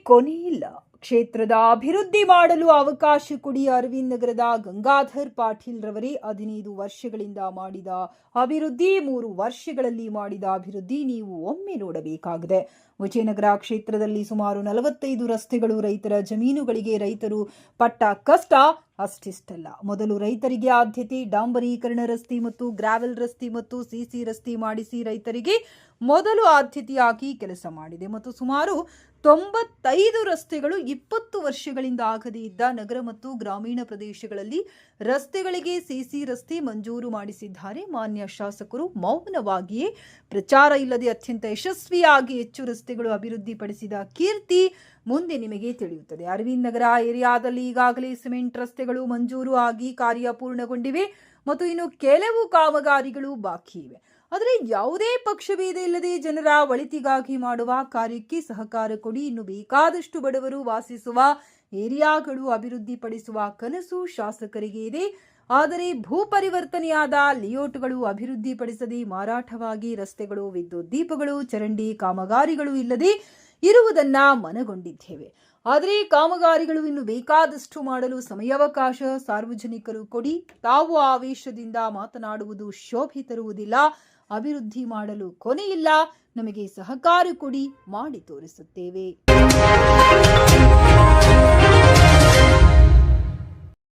ಕೊನೆಯಿಲ್ಲ. ಕ್ಷೇತ್ರದ ಅಭಿವೃದ್ಧಿ ಮಾಡಲು ಅವಕಾಶ ಕೊಡಿ. ಅರವಿಂದ್ ನಗರದ ಗಂಗಾಧರ್ ಪಾಟೀಲ್ ರವರೇ 15 ವರ್ಷಗಳಿಂದ ಮಾಡಿದ ಅಭಿವೃದ್ಧಿ, 3 ವರ್ಷಗಳಲ್ಲಿ ಮಾಡಿದ ಅಭಿವೃದ್ಧಿ ನೀವು ಒಮ್ಮೆ ನೋಡಬೇಕಾಗಿದೆ. ವಿಜಯನಗರ ಕ್ಷೇತ್ರದಲ್ಲಿ ಸುಮಾರು 45 ರಸ್ತೆಗಳು, ರೈತರ ಜಮೀನುಗಳಿಗೆ ರೈತರು ಪಟ್ಟ ಕಷ್ಟ ಅಷ್ಟಿಷ್ಟಲ್ಲ. ಮೊದಲು ರೈತರಿಗೆ ಆದ್ಯತೆ, ಡಾಂಬರೀಕರಣ ರಸ್ತೆ ಮತ್ತು ಗ್ರಾವೆಲ್ ರಸ್ತೆ ಮತ್ತು ಸಿಸಿ ರಸ್ತೆ ಮಾಡಿಸಿ ರೈತರಿಗೆ ಮೊದಲು ಆದ್ಯತೆಯಾಗಿ ಕೆಲಸ ಮಾಡಿದೆ ಮತ್ತು ಸುಮಾರು 95 ರಸ್ತೆಗಳು 20 ವರ್ಷಗಳಿಂದ ಆಗದೇ ಇದ್ದ ನಗರ ಮತ್ತು ಗ್ರಾಮೀಣ ಪ್ರದೇಶಗಳಲ್ಲಿ ರಸ್ತೆಗಳಿಗೆ ಸಿಸಿ ರಸ್ತೆ ಮಂಜೂರು ಮಾಡಿಸಿದ್ದಾರೆ. ಮಾನ್ಯ ಶಾಸಕರು ಮೌನವಾಗಿಯೇ, ಪ್ರಚಾರ ಇಲ್ಲದೆ ಅತ್ಯಂತ ಯಶಸ್ವಿಯಾಗಿ ಹೆಚ್ಚು ರಸ್ತೆಗಳು ಅಭಿವೃದ್ಧಿಪಡಿಸಿದ ಕೀರ್ತಿ ಮುಂದೆ ನಿಮಗೆ ತಿಳಿಯುತ್ತದೆ. ಅರವಿಂದ್ ನಗರ ಏರಿಯಾದಲ್ಲಿ ಈಗಾಗಲೇ ಸಿಮೆಂಟ್ ರಸ್ತೆಗಳು ಮಂಜೂರು ಆಗಿ ಕಾರ್ಯ ಪೂರ್ಣಗೊಂಡಿವೆ ಮತ್ತು ಇನ್ನು ಕೆಲವು ಕಾಮಗಾರಿಗಳು ಬಾಕಿ ಇವೆ. ಆದರೆ ಯಾವುದೇ ಪಕ್ಷಭೇದ ಇಲ್ಲದೆ ಜನರ ಒಳಿತಿಗಾಗಿ ಮಾಡುವ ಕಾರ್ಯಕ್ಕೆ ಸಹಕಾರ ಕೊಡಿ. ಇನ್ನು ಬೇಕಾದಷ್ಟು ಬಡವರು ವಾಸಿಸುವ ಏರಿಯಾಗಳು ಅಭಿವೃದ್ಧಿಪಡಿಸುವ ಕನಸು ಶಾಸಕರಿಗೆ ಇದೆ. ಆದರೆ ಭೂ ಪರಿವರ್ತನೆಯಾದ ಲೇಔಟ್ಗಳು ಅಭಿವೃದ್ಧಿಪಡಿಸದೆ ಮಾರಾಟವಾಗಿ ರಸ್ತೆಗಳು, ವಿದ್ಯುತ್ ದೀಪಗಳು, ಚರಂಡಿ ಕಾಮಗಾರಿಗಳು ಇಲ್ಲದೆ ಇರುವುದನ್ನ ಮನಗೊಂಡಿದ್ದೇವೆ. ಆದರೆ ಕಾಮಗಾರಿಗಳು ಇನ್ನು ಬೇಕಾದಷ್ಟು ಮಾಡಲು ಸಮಯಾವಕಾಶ ಸಾರ್ವಜನಿಕರು ಕೊಡಿ. ತಾವು ಆವೇಶದಿಂದ ಮಾತನಾಡುವುದು ಶೋಭೆ ತರುವುದಿಲ್ಲ. ಅಭಿವೃದ್ಧಿ ಮಾಡಲು ಕೊನೆಯಿಲ್ಲ. ನಮಗೆ ಸಹಕಾರ ಕೊಡಿ, ಮಾಡಿ ತೋರಿಸುತ್ತೇವೆ.